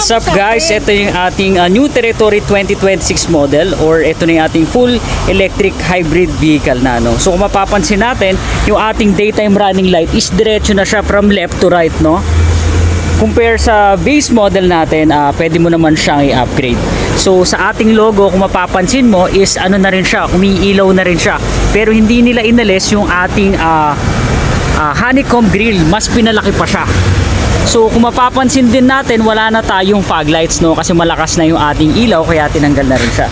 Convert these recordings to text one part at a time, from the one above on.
What's up guys? Ito yung ating New Territory 2026 model, or ito na yung ating full electric hybrid vehicle na no. So kung mapapansin natin, yung ating daytime running light is diretso na siya from left to right, no? Compare sa base model natin, pwede mo naman siyang i-upgrade. So sa ating logo, kung mapapansin mo, is ano na rin siya, umiilaw na rin siya. Pero hindi nila inalis yung ating honeycomb grill, mas pinalaki pa siya. So kung mapapansin din natin, wala na tayong fog lights, no, kasi malakas na yung ating ilaw, kaya tinanggal na rin siya.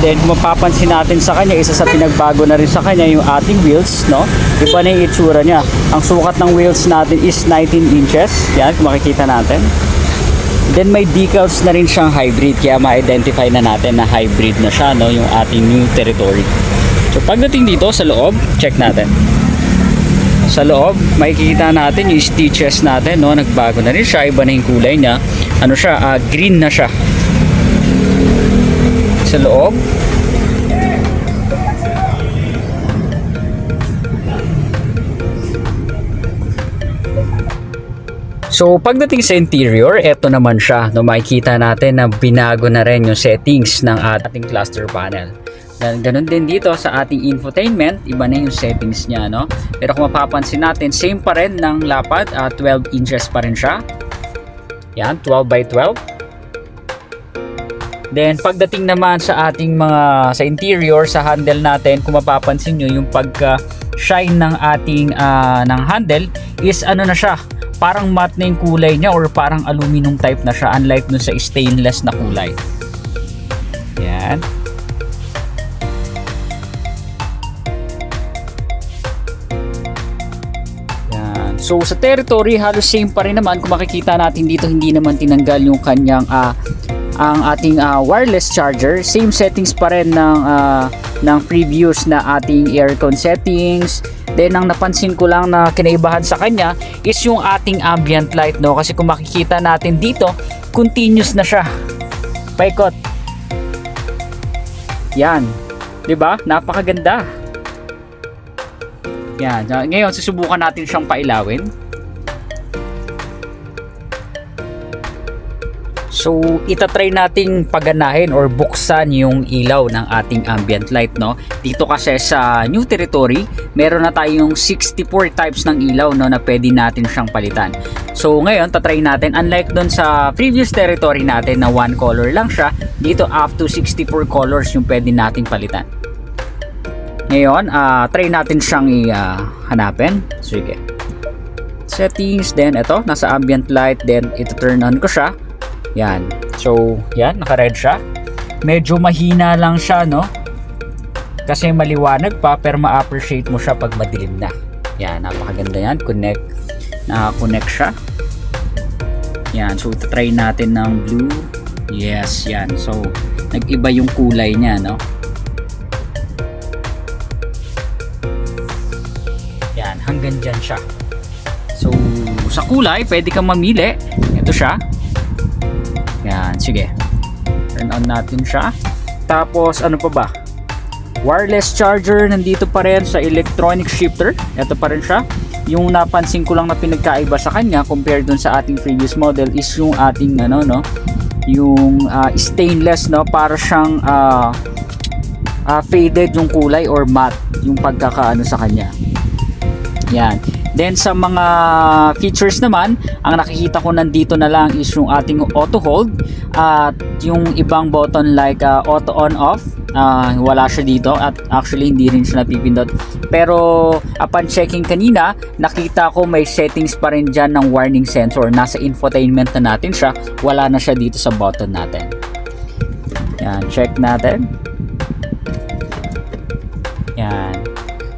Then kung mapapansin natin sa kanya, isa sa pinagbago na rin sa kanya yung ating wheels, no. Iba na yung itsura niya. Ang sukat ng wheels natin is 19 inches. Yan, kung makikita natin. Then may decals na rin siyang hybrid, kaya ma-identify na natin na hybrid na siya, no, yung ating New Territory. So pagdating dito sa loob, check natin. Sa loob, makikita natin yung stitches natin, no, nagbago na rin siya, iba na yung kulay niya. Ano siya, green na siya. Sa loob. So pagdating sa interior, eto naman siya, no, makikita natin na binago na rin yung settings ng ating cluster panel. Ganun din dito sa ating infotainment, iba na yung settings niya, no? Pero kung mapapansin natin, same pa rin ng lapad, 12 inches pa rin siya. Yan, 12 by 12. Then pagdating naman sa ating sa interior, sa handle natin, kung mapapansin nyo, yung pagka-shine ng ating ng handle is ano na siya, parang matte na yung kulay niya, or parang aluminum type na siya, unlike dun sa stainless na kulay. Yan. So sa Territory, halos same pa rin naman. Kung makikita natin dito, hindi naman tinanggal yung kanyang ang ating wireless charger. Same settings pa rin ng previous na ating aircon settings. Then ang napansin ko lang na kinaibahan sa kanya is yung ating ambient light, no? Kasi kung makikita natin dito, continuous na siya. Paikot. Yan. 'Di ba? Napakaganda. Yan. Ngayon, susubukan natin siyang pailawin. So, itatry nating paganahin or buksan yung ilaw ng ating ambient light, no? Dito kasi sa New Territory, meron na tayong 64 types ng ilaw, no, na pwede natin siyang palitan. So, ngayon, tatry natin. Unlike doon sa previous Territory natin na one color lang siya, dito up to 64 colors yung pwede nating palitan. Ngayon, try natin siyang hanapin. Sige. Settings, then ito, nasa ambient light, then ito turn on ko siya. Yan. So, yan, naka-red siya. Medyo mahina lang siya, no? Kasi maliwanag pa, pero ma-appreciate mo siya pag madilim na. Yan, napakaganda yan. Connect siya. Yan, so try natin ng blue. Yes, yan. So, nag-iba yung kulay niya, no? Hanggang dyan siya. So sa kulay, pwede kang mamili. Ito siya. Yan, sige. Turn on natin siya. Tapos ano pa ba? Wireless charger, nandito pa rin sa electronic shifter. Ito pa rin siya. Yung napansin ko lang na pinagkaiba sa kanya compared dun sa ating previous model is yung ating yung stainless, no, para siyang faded yung kulay or matte yung pagkakaano sa kanya. Yan. Then sa mga features naman, ang nakikita ko nandito na lang is yung ating auto hold at yung ibang button like auto on off, wala siya dito, at actually hindi rin siya napipindot. Pero upon checking kanina, nakita ko may settings pa rin dyan ng warning sensor. Nasa infotainment na natin siya, wala na siya dito sa button natin. Yan, check natin. Yan.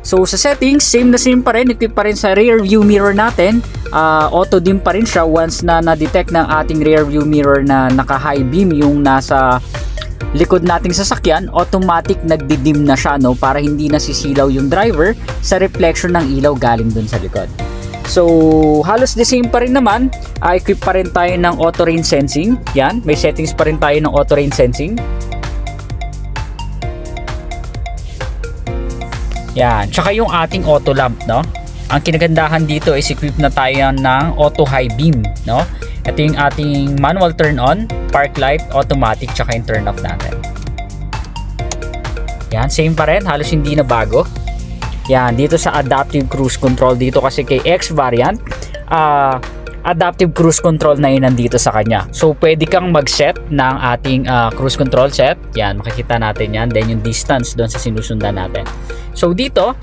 So sa settings, same na same pa rin. Ito pa rin sa rear view mirror natin. Auto dim pa rin siya once na na-detect ng ating rear view mirror na naka-high beam yung nasa likod nating sasakyan. Automatic nagdi-dim na siya, no, para hindi nasisilaw yung driver sa reflection ng ilaw galing dun sa likod. So halos the same pa rin naman. Equip pa rin tayo ng auto rain sensing. Yan, may settings pa rin tayo ng auto rain sensing. Yan, tsaka yung ating auto lamp, no? ang kinagandahan dito is equip na tayo ng auto high beam, no? Ito yung ating manual turn on, park light, automatic, tsaka yung turn off natin. Yan, same pa rin, halos hindi na bago. Yan, dito sa adaptive cruise control, dito kasi kay X variant, adaptive cruise control na yun nandito sa kanya. So pwede kang mag-set ng ating cruise control set. Yan, makikita natin yan. Then yung distance doon sa sinusundan natin. So dito,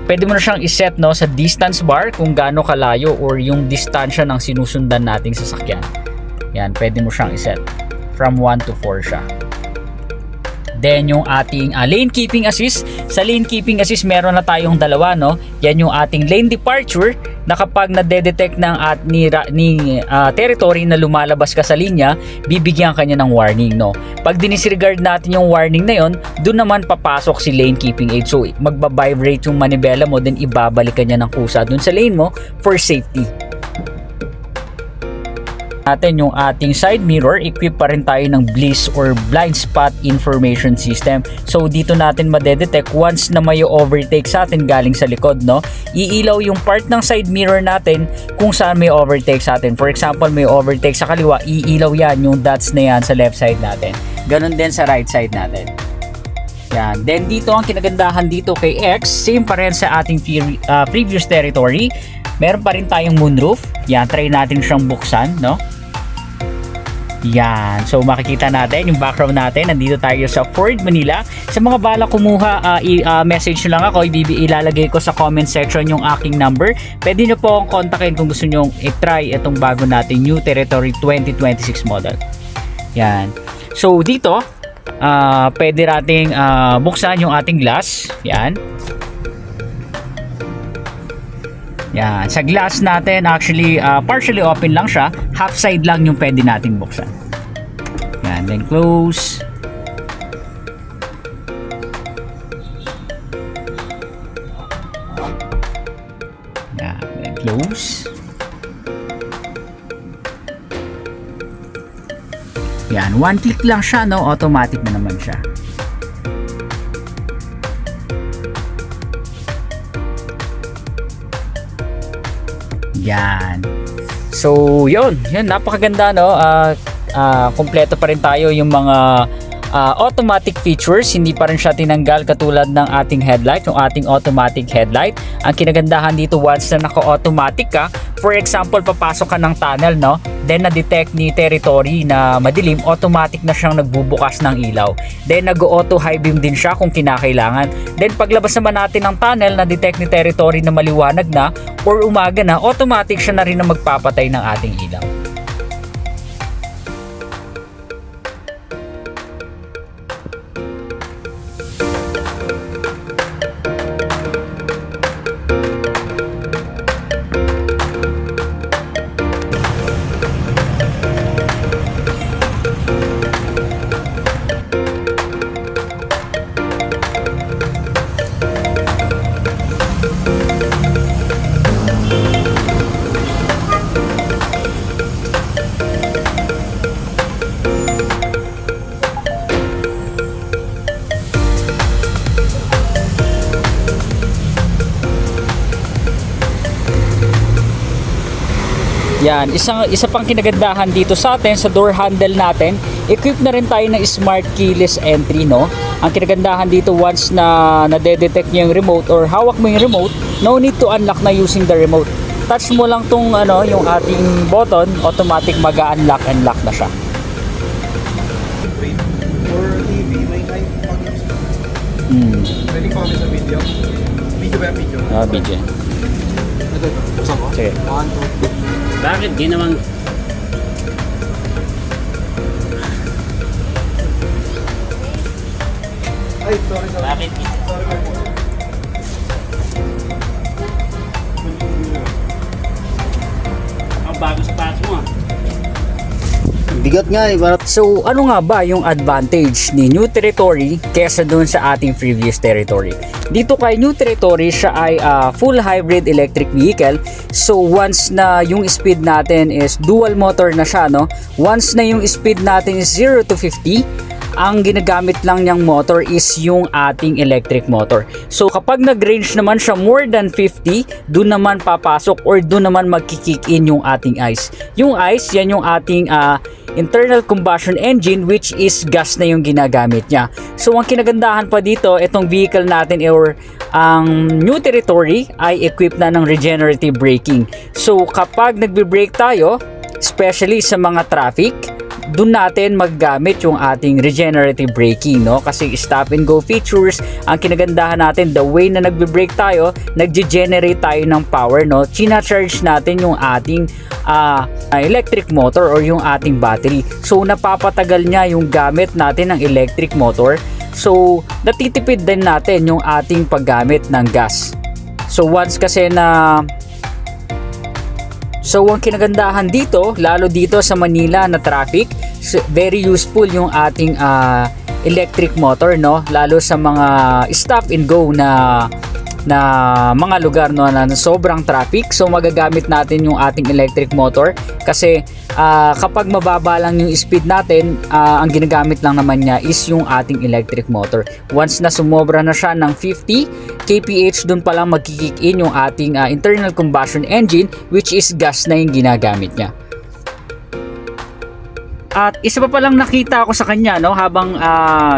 pwede mo na siyang iset, no, sa distance bar kung gaano kalayo or yung distansya ng sinusundan nating sasakyan. Yan, pwede mo siyang iset. From 1 to 4 siya. Then yung ating lane keeping assist. Sa lane keeping assist meron na tayong dalawa, no. Yan yung ating lane departure na kapag nade-detect ng territory na lumalabas ka sa linya, bibigyan kanya ng warning, no. Pag dinisregard natin yung warning na yon, doon naman papasok si lane keeping aid. So magba-vibrate yung manibela mo, then ibabalik kanya ng kusa doon sa lane mo for safety. Natin yung ating side mirror, equip pa rin tayo ng BLIS or blind spot information system. So dito natin madedetect once na may overtake sa atin galing sa likod, no. Iilaw yung part ng side mirror natin kung saan may overtake sa atin. For example, may overtake sa kaliwa, iilaw yan, yung dots na yan sa left side natin. Ganon din sa right side natin. Yan. Then dito ang kinagandahan dito kay X, same pa rin sa ating previous territory. Meron pa rin tayong moonroof. Yan, try natin siyang buksan, no? Yan. So makikita natin yung background natin. Nandito tayo sa Ford Manila. Sa mga bala kumuha, message nyo lang ako. Ilalagay ko sa comment section yung aking number. Pwede nyo po akong kontakin kung gusto nyo i-try itong bago nating New Territory 2026 model. Yan. So dito, pwede nating buksan yung ating glass. Yan. Yan. Sa glass natin, actually, partially open lang siya. Half side lang yung pwede nating buksan. Yan. Then close. Yan. Then close. Yan. One click lang siya, no? Automatic na naman siya. Yan. So, yun, napakaganda, no? Kompleto pa rin tayo yung mga automatic features. Hindi pa rin siya tinanggal katulad ng ating headlight, yung ating automatic headlight. Ang kinagandahan dito, once na naka-automatic ka, for example, papasok ka ng tunnel, no? Then na-detect ni territory na madilim, automatic na siyang nagbubukas ng ilaw. Then nag-auto high beam din siya kung kinakailangan. Then paglabas naman natin ng tunnel, na-detect ni territory na maliwanag na or umaga na, automatic siya na rin na magpapatay ng ating ilaw. Yan, isa pang kinagandahan dito sa atin, sa door handle natin, equip na rin tayo ng smart keyless entry, no? Ang kinagandahan dito, once na nade-detect niyo yung remote or hawak mo yung remote, no need to unlock na using the remote. Touch mo lang tong yung ating button, automatic mag-unlock and lock na siya. For TV, may pwede pa kami sa video. Video ba yung video? Video. Ito, buksan ko? Sige. 1, 2. Bakit di naman? Ay, sorry. Bakit? Sorry. Ang bago sa pass mo. Bigat nga eh. So ano nga ba yung advantage ni New Territory kesa dun sa ating previous Territory? Dito kay New Territory, siya ay full hybrid electric vehicle. So once na yung speed natin is dual motor na siya, no? Once na yung speed natin is 0 to 50, ang ginagamit lang niyang motor is yung ating electric motor. So kapag nag-range naman siya more than 50, doon naman papasok or doon naman magki-kick in yung ating ICE. Yung ICE, yan yung ating internal combustion engine, which is gas na yung ginagamit niya. So ang kinagandahan pa dito, itong vehicle natin or ang New Territory ay equipped na ng regenerative braking. So kapag nagbe-brake tayo, especially sa mga traffic, doon natin maggamit yung ating regenerative braking, no? Kasi stop and go features, ang kinagandahan natin, the way na nagbe-brake tayo, nagge-generate tayo ng power, no? China-charge natin yung ating electric motor or yung ating battery. So napapatagal niya yung gamit natin ng electric motor. So natitipid din natin yung ating paggamit ng gas. So once kasi na ang kinagandahan dito, lalo dito sa Manila na traffic, very useful yung ating electric motor, no? Lalo sa mga stop and go na mga lugar, no, na sobrang traffic. So magagamit natin yung ating electric motor kasi kapag mababa lang yung speed natin, ang ginagamit lang naman niya is yung ating electric motor. Once na sumobra na siya ng 50 kph, dun pa lang magki-kick in yung ating internal combustion engine, which is gas na yung ginagamit niya. At isa pa palang nakita ko sa kanya, no, habang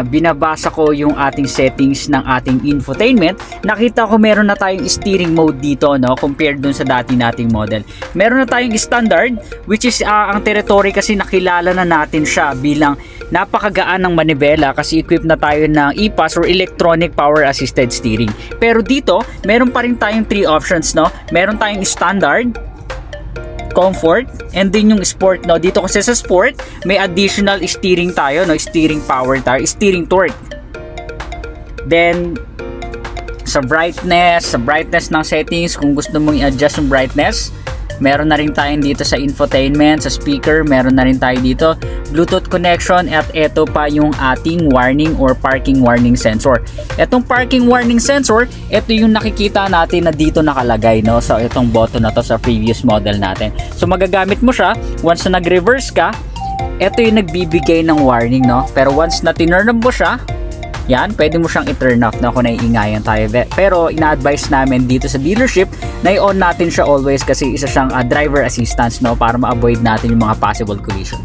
binabasa ko yung ating settings ng ating infotainment, nakita ko meron na tayong steering mode dito, no, compared dun sa dati nating model. Meron na tayong standard, which is ang Territory kasi nakilala na natin siya bilang napakagaan ng manibela kasi equipped na tayo ng EPAS or Electronic Power Assisted Steering. Pero dito, meron pa rin tayong 3 options, no. Meron tayong standard, comfort, and din yung sport, no. Dito kasi sa sport, may additional steering tayo, no, steering power tayo, steering torque. Then sa brightness ng settings, kung gusto mong i-adjust yung brightness, meron na rin tayo dito sa infotainment, sa speaker, meron na rin tayo dito Bluetooth connection, at ito pa yung ating warning or parking warning sensor. Itong parking warning sensor, ito yung nakikita natin na dito nakalagay, no? So itong button na to sa previous model natin. So magagamit mo siya once na nag-reverse ka, ito yung nagbibigay ng warning, no? Pero once na tinurn mo siya, yan, pwede mo siyang i-turn off na kung naiingayan tayo. Pero ina-advise namin dito sa dealership na i-on natin siya always kasi isa siyang driver assistance, no, para ma-avoid natin yung mga possible collision.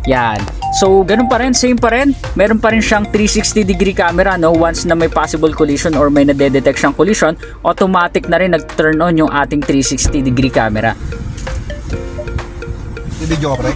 Yan. So, ganun pa rin, same pa rin. Meron pa rin siyang 360-degree camera, no? Once na may possible collision or may nade-detect siyang collision, automatic na rin nag-turn on yung ating 360-degree camera. Video ko, pre?